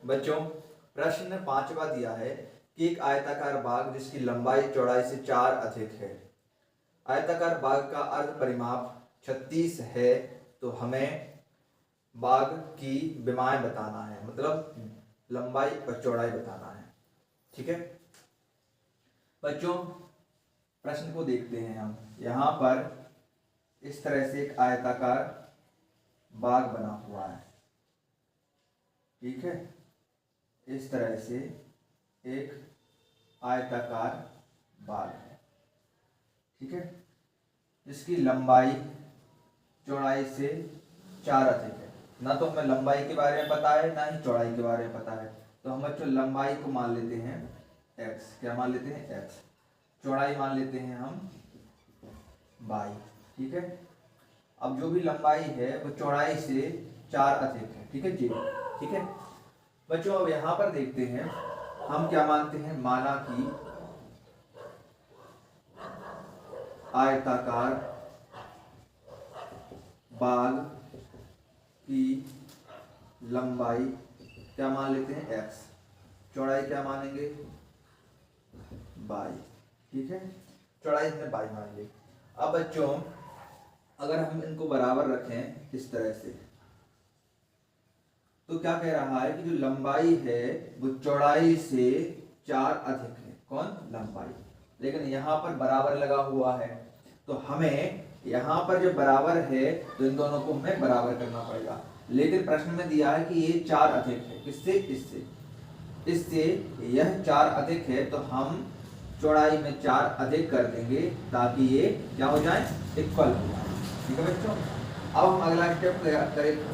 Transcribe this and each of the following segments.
बच्चों प्रश्न 5वां दिया है कि एक आयताकार बाग जिसकी लंबाई चौड़ाई से 4 अधिक है। आयताकार बाग का अर्ध परिमाप 36 है, तो हमें बाग की विमाएं बताना है, मतलब लंबाई और चौड़ाई बताना है। ठीक है बच्चों, प्रश्न को देखते हैं हम। यहाँ पर इस तरह से एक आयताकार बाग बना हुआ है। ठीक है, इस तरह से एक आयताकार बाग है। ठीक है, जिसकी लंबाई चौड़ाई से 4 अधिक है। ना तो हमें लंबाई के बारे में पता है, ना ही चौड़ाई के बारे में पता है। तो हम बच्चों लंबाई को मान लेते हैं x। क्या मान लेते हैं? x। चौड़ाई मान लेते हैं हम y। ठीक है, अब जो भी लंबाई है वो चौड़ाई से 4 अधिक है। ठीक है जी। ठीक है बच्चों, अब यहाँ पर देखते हैं हम क्या मानते हैं। माना कि आयताकार बाग की लंबाई क्या मान लेते हैं? x। चौड़ाई क्या मानेंगे? y। ठीक है, चौड़ाई हमने y मान ली। अब बच्चों अगर हम इनको बराबर रखें इस तरह से, तो क्या कह रहा है कि जो लंबाई है वो चौड़ाई से 4 अधिक है। कौन? लंबाई। लेकिन यहाँ पर बराबर लगा हुआ है, तो हमें यहाँ पर जब बराबर है तो इन दोनों को हमें बराबर करना पड़ेगा। लेकिन प्रश्न में दिया है कि ये 4 अधिक है। किससे? इससे। इससे यह 4 अधिक है, तो हम चौड़ाई में 4 अधिक कर देंगे ताकि ये क्या हो जाए? इक्वल हो जाए। ठीक है बच्चों, अब हम अगला स्टेप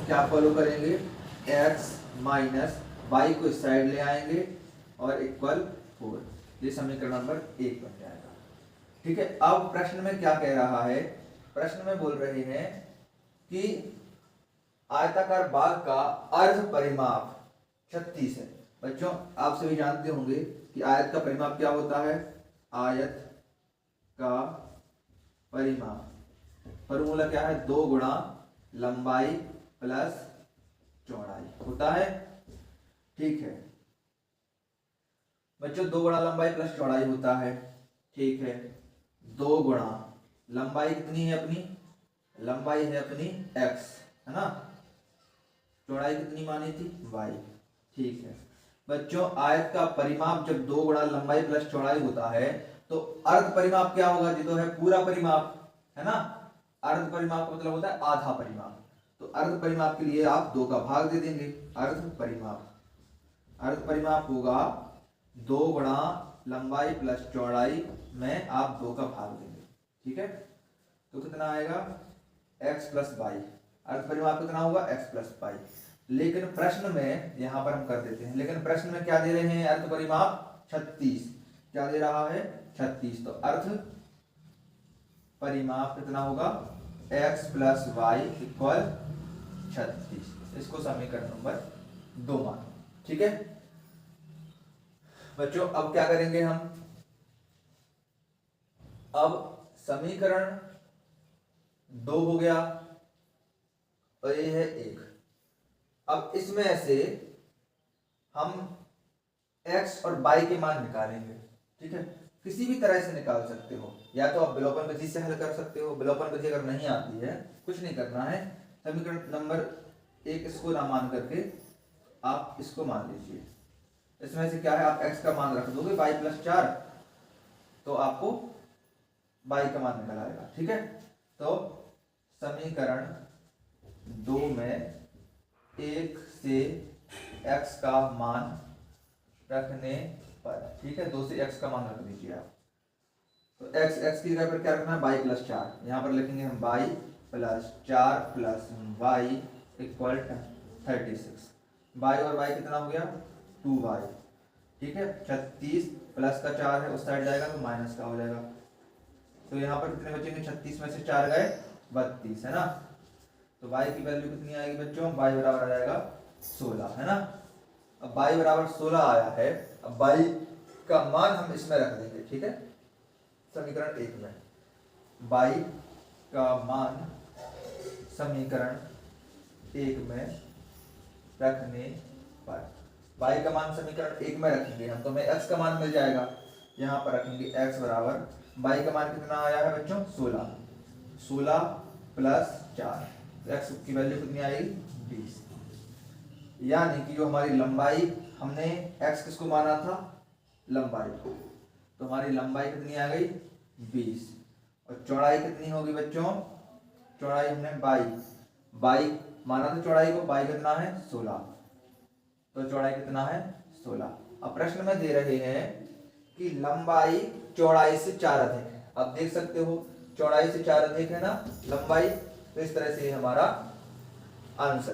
क्या फॉलो करेंगे? x माइनस वाई को इस साइड ले आएंगे और इक्वल 4। ये समीकरण नंबर 1 बन जाएगा। ठीक है, अब प्रश्न में क्या कह रहा है? प्रश्न में बोल रहे हैं कि आयताकार बाग का अर्ध परिमाप 36 है। बच्चों आप सभी जानते होंगे कि आयत का परिमाप क्या होता है? आयत का परिमाप फॉर्मूला क्या है? 2 गुणा लंबाई प्लस चौड़ाई होता है। ठीक है बच्चों, 2 गुणा लंबाई प्लस चौड़ाई होता है। ठीक है, 2 गुणा लंबाई कितनी है अपनी? लंबाई है अपनी x, है ना। चौड़ाई कितनी मानी थी? y। ठीक है बच्चों, आयत का परिमाप जब 2 गुणा लंबाई प्लस चौड़ाई होता है तो अर्ध परिमाप क्या होगा? जी तो है पूरा परिमाप, है ना। अर्ध परिमाप का मतलब होता है आधा परिमाप। तो अर्ध परिमाप के लिए आप 2 का भाग दे देंगे। अर्ध परिमाप होगा 2 गुणा लंबाई प्लस चौड़ाई में आप 2 का भाग देंगे। ठीक है, तो कितना आएगा? x plus y. अर्ध परिमाप कितना होगा? x plus y. लेकिन प्रश्न में यहां पर हम कर देते हैं, लेकिन प्रश्न में क्या दे रहे हैं? अर्ध परिमाप 36। क्या दे रहा है? 36। तो अर्ध परिमाप कितना होगा? x plus y equal 36। इसको समीकरण नंबर 2 मानो। ठीक है बच्चों, अब क्या करेंगे हम? अब समीकरण 2 हो गया और ये है 1। अब इसमें से हम x और y के मान निकालेंगे। ठीक है, किसी भी तरह से निकाल सकते हो, या तो आप विलोपन विधि से हल कर सकते हो। विलोपन विधि अगर नहीं आती है, कुछ नहीं करना है। समीकरण नंबर 1 इसको ना मान करके आप इसको मान लीजिए। इसमें से क्या है? आप x का मान रख दोगे y प्लस 4, तो आपको y का मान निकल आएगा। ठीक है, तो समीकरण 2 में 1 से x का मान रखने पर, ठीक है, 2 से x का मान रख दीजिए आप। तो x की जगह पर क्या रखना है? y plus 4। यहाँ पर लिखेंगे हम y plus 4 plus y equal 36। y और y कितना हो गया? 2y। ठीक है, 36 प्लस का 4 है, उस साइड जाएगा तो माइनस का हो जाएगा। तो यहाँ पर कितने बचेंगे? 36 में से 4 गए 32, है ना। तो y की वैल्यू कितनी आएगी बच्चों? y बराबर आ जाएगा 16, है ना। अब y बराबर 16 आया है। अब y का मान हम इसमें रख देंगे। ठीक है, समीकरण 1 में y का मान समीकरण 1 में रखने पर y का मान समीकरण 1 में रखेंगे हम, तो हमें x का मान मिल जाएगा। यहाँ पर रखेंगे x बराबर, y का मान कितना आया है बच्चों 16, 16 प्लस 4, तो x की वैल्यू कितनी आएगी 20। यानी कि जो हमारी लंबाई, हमने x किसको माना था, लंबाई को, तो हमारी लंबाई कितनी आ गई 20, और चौड़ाई कितनी होगी बच्चों, चौड़ाई हमने 22 माना था चौड़ाई को, बाई कितना है 16, तो चौड़ाई कितना है 16। अब प्रश्न में दे रहे हैं कि लंबाई चौड़ाई से 4 अधिक है। अब देख सकते हो चौड़ाई से 4 अधिक है ना लंबाई, तो इस तरह से हमारा आंसर